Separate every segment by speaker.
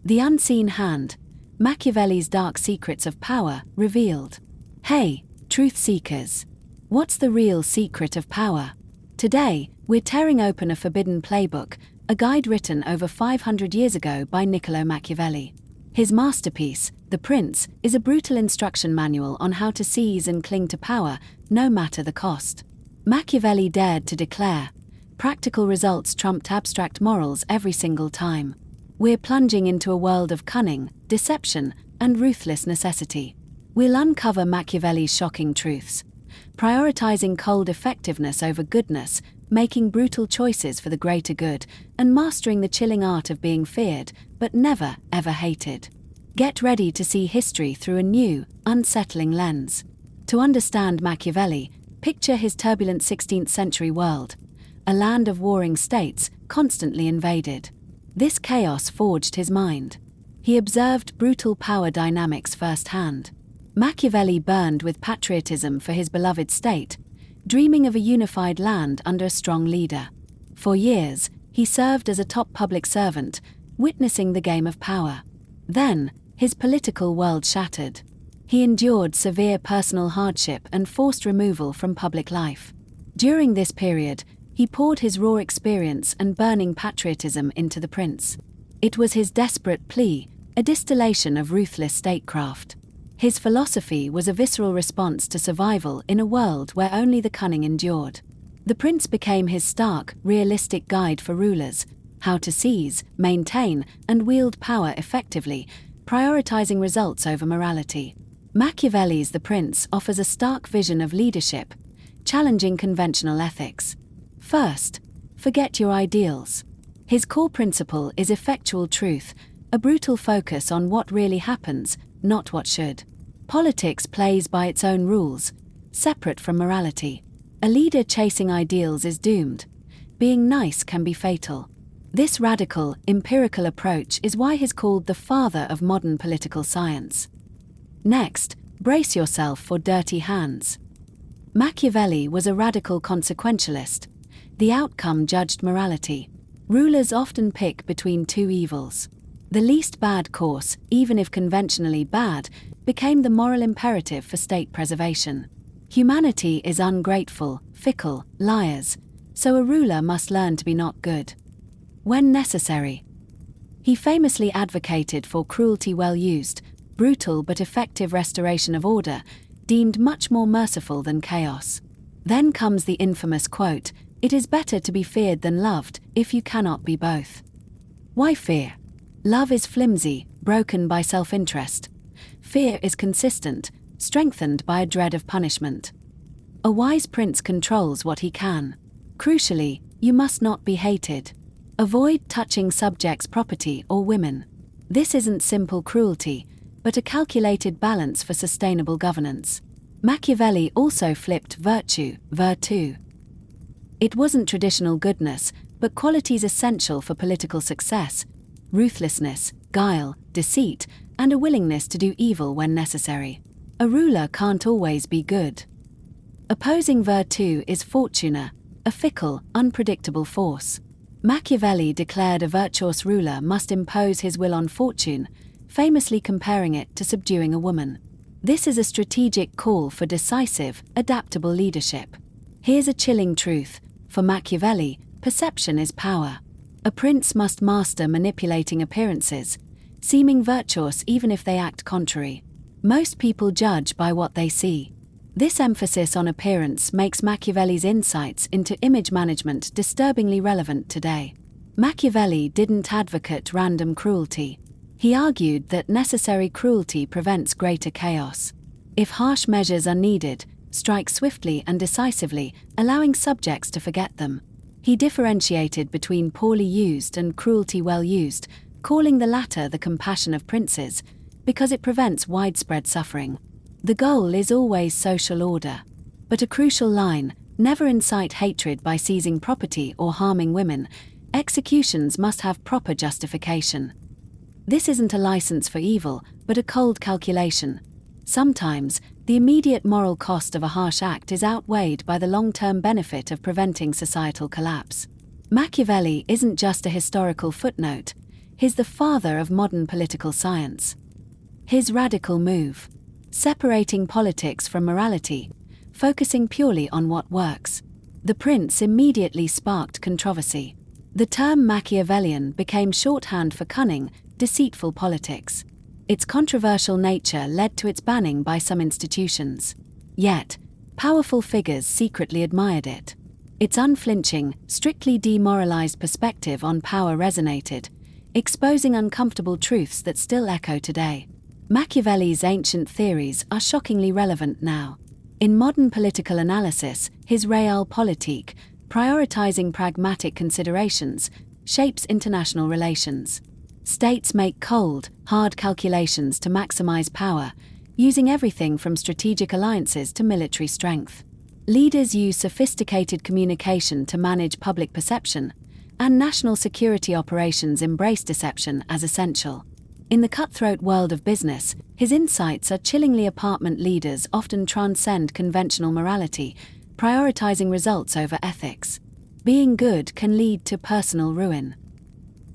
Speaker 1: The Unseen Hand, Machiavelli's Dark Secrets of Power, revealed. Hey, truth seekers! What's the real secret of power? Today, we're tearing open a forbidden playbook, a guide written over 500 years ago by Niccolò Machiavelli. His masterpiece, The Prince, is a brutal instruction manual on how to seize and cling to power, no matter the cost. Machiavelli dared to declare, practical results trumped abstract morals every single time. We're plunging into a world of cunning, deception, and ruthless necessity. We'll uncover Machiavelli's shocking truths, prioritizing cold effectiveness over goodness, making brutal choices for the greater good, and mastering the chilling art of being feared, but never, ever hated. Get ready to see history through a new, unsettling lens. To understand Machiavelli, picture his turbulent 16th century world, a land of warring states, constantly invaded. This chaos forged his mind. He observed brutal power dynamics firsthand. Machiavelli burned with patriotism for his beloved state, dreaming of a unified land under a strong leader. For years, he served as a top public servant, witnessing the game of power. Then, his political world shattered. He endured severe personal hardship and forced removal from public life. During this period, he poured his raw experience and burning patriotism into The Prince. It was his desperate plea, a distillation of ruthless statecraft. His philosophy was a visceral response to survival in a world where only the cunning endured. The Prince became his stark, realistic guide for rulers, how to seize, maintain, and wield power effectively, prioritizing results over morality. Machiavelli's The Prince offers a stark vision of leadership, challenging conventional ethics. First, forget your ideals. His core principle is effectual truth, a brutal focus on what really happens, not what should. Politics plays by its own rules, separate from morality. A leader chasing ideals is doomed. Being nice can be fatal. This radical, empirical approach is why he's called the father of modern political science. Next, brace yourself for dirty hands. Machiavelli was a radical consequentialist. The outcome judged morality. Rulers often pick between two evils. The least bad course, even if conventionally bad, became the moral imperative for state preservation. Humanity is ungrateful, fickle, liars, so a ruler must learn to be not good when necessary. He famously advocated for cruelty well used, brutal but effective restoration of order, deemed much more merciful than chaos. Then comes the infamous quote, "It is better to be feared than loved, if you cannot be both." Why fear? Love is flimsy, broken by self-interest. Fear is consistent, strengthened by a dread of punishment. A wise prince controls what he can. Crucially, you must not be hated. Avoid touching subjects' property or women. This isn't simple cruelty, but a calculated balance for sustainable governance. Machiavelli also flipped virtue. It wasn't traditional goodness, but qualities essential for political success: ruthlessness, guile, deceit, and a willingness to do evil when necessary. A ruler can't always be good. Opposing virtue is fortuna, a fickle, unpredictable force. Machiavelli declared a virtuous ruler must impose his will on fortune, famously comparing it to subduing a woman. This is a strategic call for decisive, adaptable leadership. Here's a chilling truth: for Machiavelli, perception is power. A prince must master manipulating appearances, seeming virtuous even if they act contrary. Most people judge by what they see. This emphasis on appearance makes Machiavelli's insights into image management disturbingly relevant today. Machiavelli didn't advocate random cruelty. He argued that necessary cruelty prevents greater chaos. If harsh measures are needed, strike swiftly and decisively, allowing subjects to forget them. He differentiated between poorly used and cruelty well used, calling the latter the compassion of princes, because it prevents widespread suffering. The goal is always social order. But a crucial line: never incite hatred by seizing property or harming women. Executions must have proper justification. This isn't a license for evil, but a cold calculation. Sometimes, the immediate moral cost of a harsh act is outweighed by the long-term benefit of preventing societal collapse. Machiavelli isn't just a historical footnote. He's the father of modern political science. His radical move: separating politics from morality, focusing purely on what works. The Prince immediately sparked controversy. The term Machiavellian became shorthand for cunning, deceitful politics. Its controversial nature led to its banning by some institutions. Yet, powerful figures secretly admired it. Its unflinching, strictly demoralized perspective on power resonated, exposing uncomfortable truths that still echo today. Machiavelli's ancient theories are shockingly relevant now. In modern political analysis, his realpolitik, prioritizing pragmatic considerations, shapes international relations. States make cold, hard calculations to maximize power, using everything from strategic alliances to military strength. Leaders use sophisticated communication to manage public perception, and national security operations embrace deception as essential. In the cutthroat world of business, his insights are chillingly. Apartment leaders often transcend conventional morality, prioritizing results over ethics. Being good can lead to personal ruin.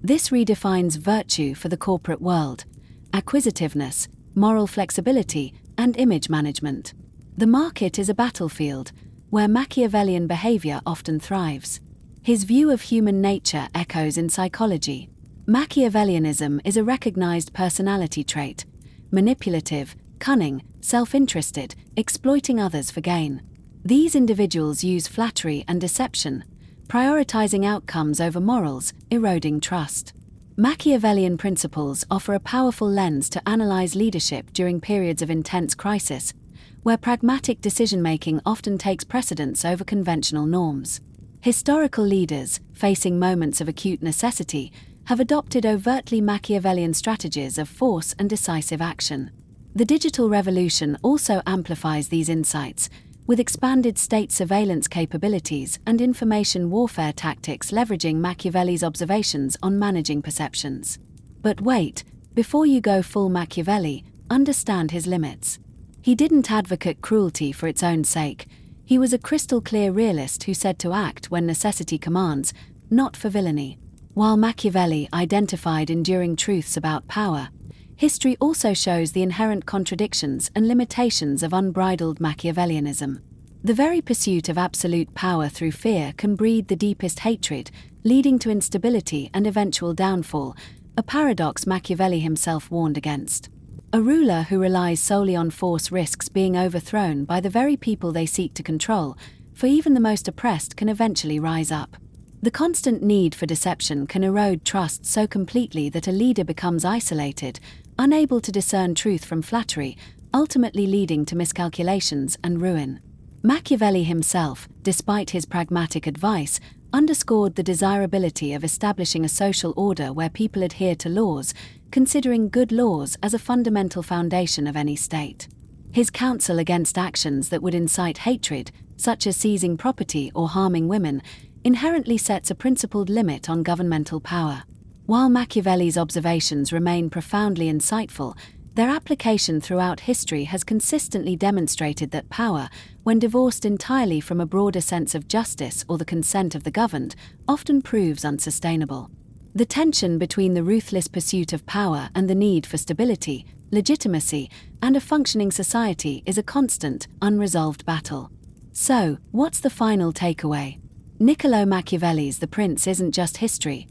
Speaker 1: This redefines virtue for the corporate world: acquisitiveness, moral flexibility, and image management. The market is a battlefield, where Machiavellian behavior often thrives. His view of human nature echoes in psychology. Machiavellianism is a recognized personality trait: manipulative, cunning, self-interested, exploiting others for gain. These individuals use flattery and deception, prioritizing outcomes over morals, eroding trust. Machiavellian principles offer a powerful lens to analyze leadership during periods of intense crisis, where pragmatic decision-making often takes precedence over conventional norms. Historical leaders, facing moments of acute necessity, have adopted overtly Machiavellian strategies of force and decisive action. The digital revolution also amplifies these insights, with expanded state surveillance capabilities and information warfare tactics leveraging Machiavelli's observations on managing perceptions. But wait, before you go full Machiavelli, understand his limits. He didn't advocate cruelty for its own sake. He was a crystal-clear realist who said to act when necessity commands, not for villainy. While Machiavelli identified enduring truths about power, history also shows the inherent contradictions and limitations of unbridled Machiavellianism. The very pursuit of absolute power through fear can breed the deepest hatred, leading to instability and eventual downfall, a paradox Machiavelli himself warned against. A ruler who relies solely on force risks being overthrown by the very people they seek to control, for even the most oppressed can eventually rise up. The constant need for deception can erode trust so completely that a leader becomes isolated, unable to discern truth from flattery, ultimately leading to miscalculations and ruin. Machiavelli himself, despite his pragmatic advice, underscored the desirability of establishing a social order where people adhere to laws, considering good laws as a fundamental foundation of any state. His counsel against actions that would incite hatred, such as seizing property or harming women, inherently sets a principled limit on governmental power. While Machiavelli's observations remain profoundly insightful, their application throughout history has consistently demonstrated that power, when divorced entirely from a broader sense of justice or the consent of the governed, often proves unsustainable. The tension between the ruthless pursuit of power and the need for stability, legitimacy, and a functioning society is a constant, unresolved battle. So, what's the final takeaway? Niccolò Machiavelli's The Prince isn't just history.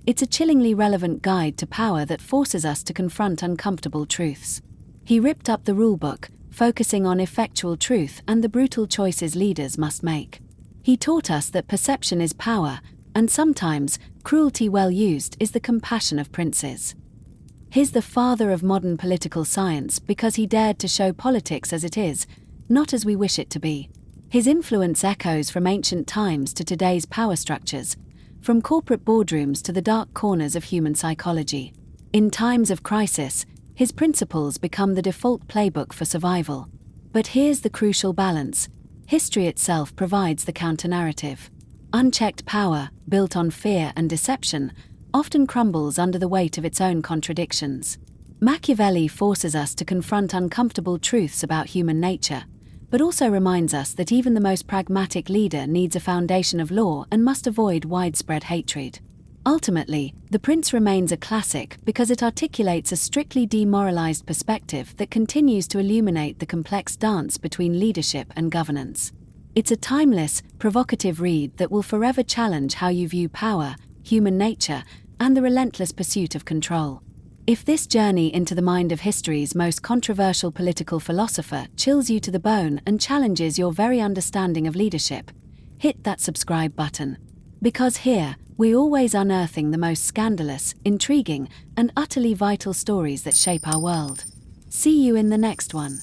Speaker 1: It's a chillingly relevant guide to power that forces us to confront uncomfortable truths. He ripped up the rulebook, focusing on effectual truth and the brutal choices leaders must make. He taught us that perception is power, and sometimes, cruelty well used is the compassion of princes. He's the father of modern political science because he dared to show politics as it is, not as we wish it to be. His influence echoes from ancient times to today's power structures, from corporate boardrooms to the dark corners of human psychology. In times of crisis, his principles become the default playbook for survival. But here's the crucial balance: history itself provides the counter-narrative. Unchecked power, built on fear and deception, often crumbles under the weight of its own contradictions. Machiavelli forces us to confront uncomfortable truths about human nature, but also reminds us that even the most pragmatic leader needs a foundation of law and must avoid widespread hatred. Ultimately, The Prince remains a classic because it articulates a strictly demoralized perspective that continues to illuminate the complex dance between leadership and governance. It's a timeless, provocative read that will forever challenge how you view power, human nature, and the relentless pursuit of control. If this journey into the mind of history's most controversial political philosopher chills you to the bone and challenges your very understanding of leadership, hit that subscribe button. Because here, we're always unearthing the most scandalous, intriguing, and utterly vital stories that shape our world. See you in the next one.